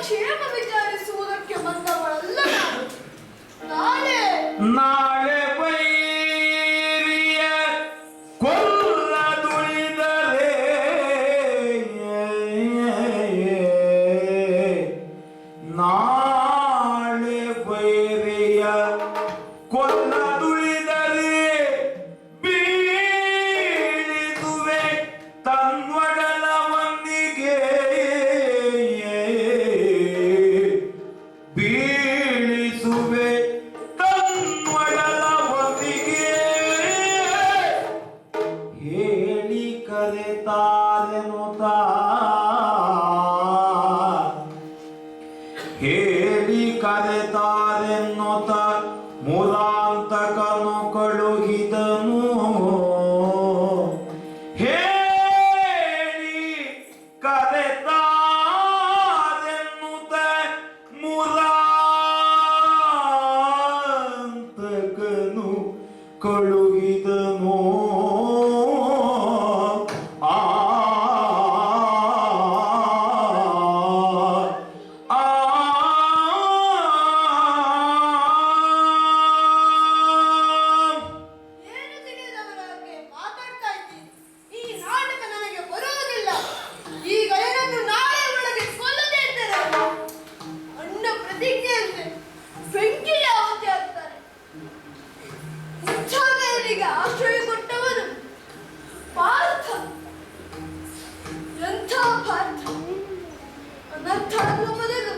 ಕ್ಷೇಮ ವಿಚಾರಿಸುವುದಕ್ಕೆ ಬಂದವಳಲ್ಲ ನಾನು. ನಾಳೆ ನಾಳೆ ವೈರಿಯ ಕೊಲ್ಲದುಳಿದರೆ ನಾಳೆ ವೈರಿಯ ಕೊಲ್ಲದುಳಿದರೆ ಬೀಳಿಸುವೆ ತನ್ವಡಲವನ್ನಿಗೆ ಬೀಳಿಸುವೆ ತನ್ವಡಲವನ್ನಿಗೆ ಹೇಳಿ ಕರೆತಾರೆನುತ ಹೇಳಿ ಕರೆತಾರೆನ್ನುತ್ತ ಮೂಲಾಂತಕನು ಕಳುಹಿದನು ಹೇಳಿ ಕರೆತಾರೆನ್ನುತ್ತ ಮೂಲಾಂತಕನು ಕಳುಹಿದನು ಆ ಏನು ತಿಳಿಯದವರಾಗೆ ಮಾತಾಡ್ತಾ ಇದ್ದೀನಿ. ಈ ನಾಟಕ ನನಗೆ ಬರುವುದಿಲ್ಲ. ಈಗ ಏನನ್ನು ನಾಳೆ ಒಳಗೆ ಕೊಲ್ಲದೇ ಇದ್ದರೆ ಅಣ್ಣ ಪ್ರತಿಜ್ಞೆಯಂತೆ ಬೆಂಕಿಗೆ ಆಹುತಿ ಆಗ್ತಾರೆ. ಮುಚ್ಚಾಗಲಿಗೆ ಆಶ್ರಯ ಕೊಟ್ಟವನು ಪಾರ್ಥ. ಎಂಥ ಪಾರ್ಥ! ಅನರ್ಥ ಆಗುವ ಮೊದಲು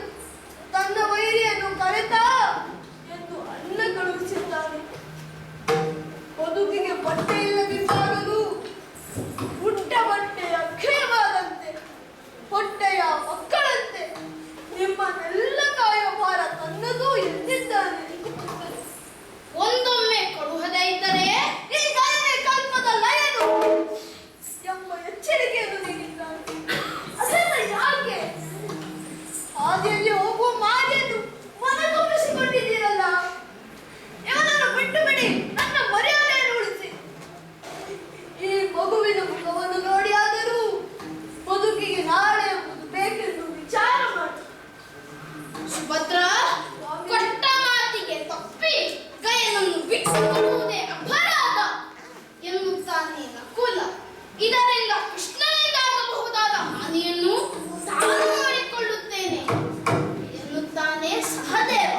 ತನ್ನ ವೈರಿಯನ್ನು ಕರೆತಾ ಎಂದು ಅಣ್ಣ ಕಳುಹಿಸಿದ್ದಾನೆ. ಬದುಕಿಗೆ ಬಟ್ಟೆ ಇಲ್ಲದಿದ್ದಾಗಲೂ ಪುಟ್ಟ ಬಟ್ಟೆಯ ಅಕ್ಷಯವಾದಂತೆ ಹೊಟ್ಟೆಯ ಮಕ್ಕಳಂತೆ ನಿಮ್ಮನ್ನೆಲ್ಲ ಕಾಯುವ ಭಾರ ತನ್ನದು ಎಂದಿದ್ದಾನೆ. ಒಂದೊಮ್ಮೆ ಕೊಡುಹದೇ ಇದ್ದರೆ ಈ ಗಾಯನೇ ಕಲ್ಪದ ಲಯನು ಎಂಬ ಎಚ್ಚರಿಕೆಯನ್ನು ನೀಡಿದ್ದಾನೆ. ಅದೆಲ್ಲ ಯಾಕೆ? ಹಾದಿಯಲ್ಲಿ ಹೋಗುವ ಮಾರಿಯನ್ನು ಮನತೊಪ್ಪಿಸಿಕೊಂಡಿದ್ದೀರಲ್ಲ. ಇವನನ್ನು ಬಿಟ್ಟು ಬಿಡಿ, ನನ್ನ ಮರ್ಯಾದೆಯನ್ನು ಉಳಿಸಿ. ಈ ಮಗುವಿನ ಮುಖವನ್ನು ನೋಡಿ ಆದರೂ ಬದುಕಿಗೆ ನಾಳೆ ಎಂಬುದು ಬೇಕೆಂದು ವಿಚಾರ ಮಾಡಿ. ಸುಭದ್ರ ಕೊಟ್ಟ ಮಾತಿಗೆ ತಪ್ಪಿ ಗಯನನ್ನು ಬಿಟ್ಟುಕೊಡುವುದೇ ಅಪರಾಧ ಎನ್ನುತ್ತಾನೆ ನಕುಲ. ಇದರಿಂದ ಕೃಷ್ಣನಿಂದ ಆಗಬಹುದಾದ ಹಾನಿಯನ್ನು ತಾನು ಮಾಡಿಕೊಳ್ಳುತ್ತೇನೆ ಎನ್ನುತ್ತಾನೆ ಸಹದೇವ.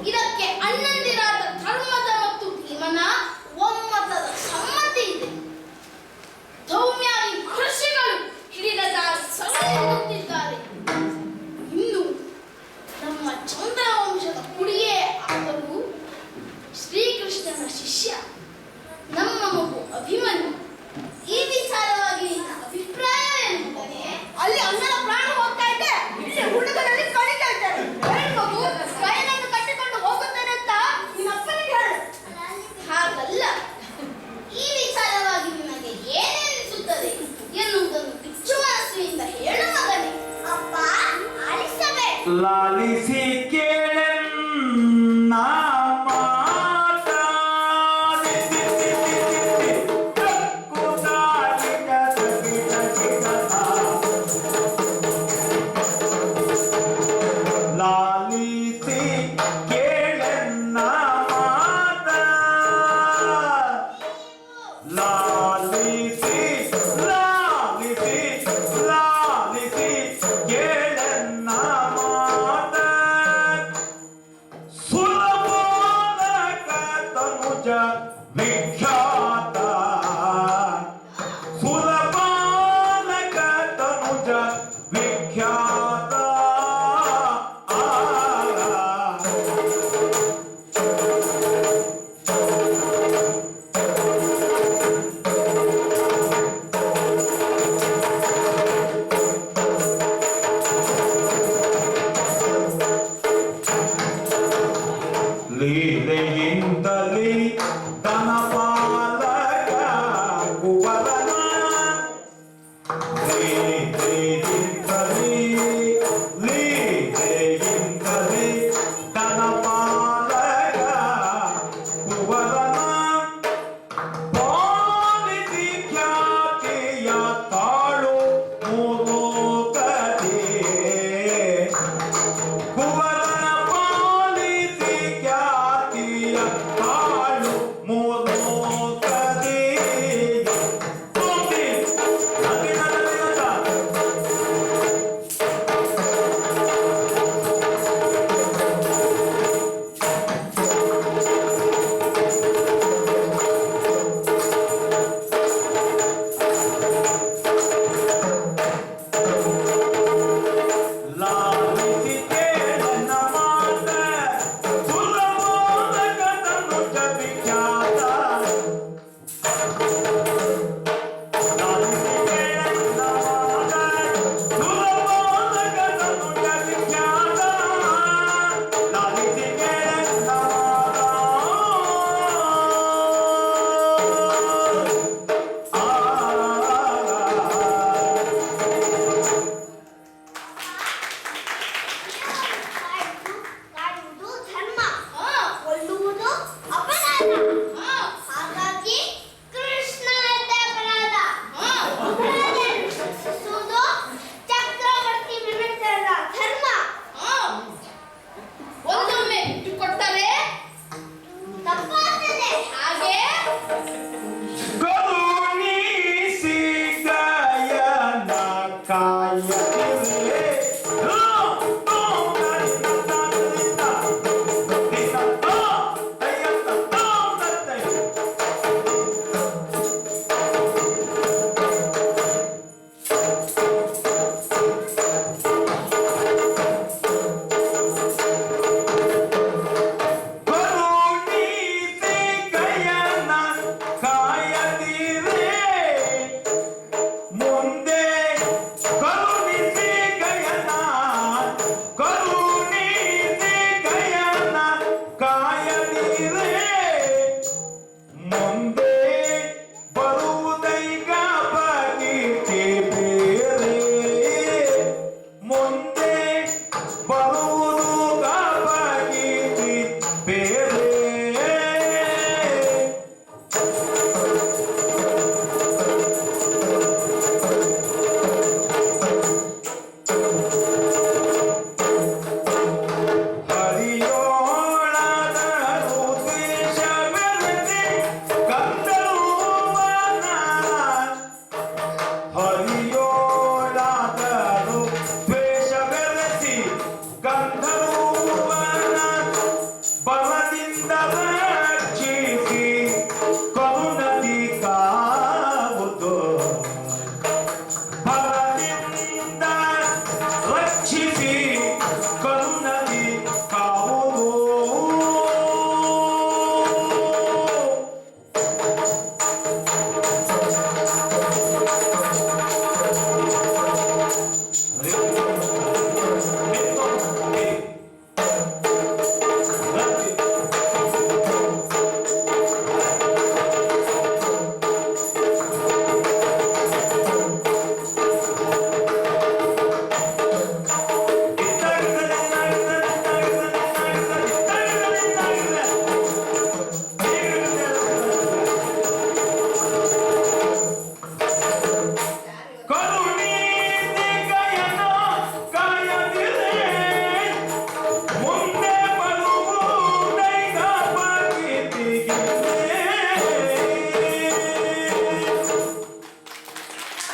ಇದಕ್ಕೆ ಅಣ್ಣಂದಿರಾದ ಧರ್ಮದ ಮತ್ತು ಭೀಮನ ಒಮ್ಮತದ ಸಮ್ಮತಿ ಇದೆ. ಧೌಮ್ಯಾದಿ ಮಹರ್ಷಿಗಳು ಹಿಡಿದ ಸಲಹೆಯುತ್ತಿದ್ದಾರೆ. ಇನ್ನು ನಮ್ಮ ಚಂದ್ರವಂಶದ ಕುಡಿಯೇ ಆದರೂ ಶ್ರೀಕೃಷ್ಣನ ಶಿಷ್ಯ ನಮ್ಮ ಮಗು ಅಭಿಮನ್ಯು. ಈ ವಿಚಾರವಾಗಿ ನಿನ್ನ ಅಭಿಪ್ರಾಯ ಏನೆಂದರೆ? ಅಲ್ಲಿ ಅಣ್ಣನ ಪ್ರಾಣ ಹೋಗ್ತಾ ಇದೆ, ಇಲ್ಲಿ ಹುಡುಗರಲ್ಲಿ ಕಡಿತಾ ಇದ್ದಾರೆ. ಎರಡು ಮಗು ಕೈಯನ್ನು ಕಟ್ಟಿಕೊಂಡು ಹೋಗುತ್ತೇನೆ ಅಂತ ನಿನ್ನ ಅಪ್ಪನಿಗೆ ಹೇಳು. ಹಾಗಲ್ಲ. ಈ ವಿಚಾರವಾಗಿ ನಿನಗೆ ಏನೆನಿಸುತ್ತದೆ ಎನ್ನುವುದನ್ನು ಬಿಚ್ಚು ಮನಸ್ಸಿನಿಂದ ಹೇಳು ಮಗನೇ. ಅಪ್ಪ ಆಲಿಸಬೇಕು. ಲಾಲಿಸಿ ಕೇಳೆನ್ನ ಮಾತ ಲಾಲಿಸಿ ಕೇಳೆನ್ನ ಮಾತ ಲಾಲಿಸಿ ಲಾಲಿಸಿ ಲಾಲಿಸಿ ಕೇಳೆನ್ನ ಮಾತ ಸುಲಭೋದಕ ತನುಜ ವಿಖ್ಯಾತ ಸುಲಭೋದಕ ತನುಜ ವಿಖ್ಯಾತ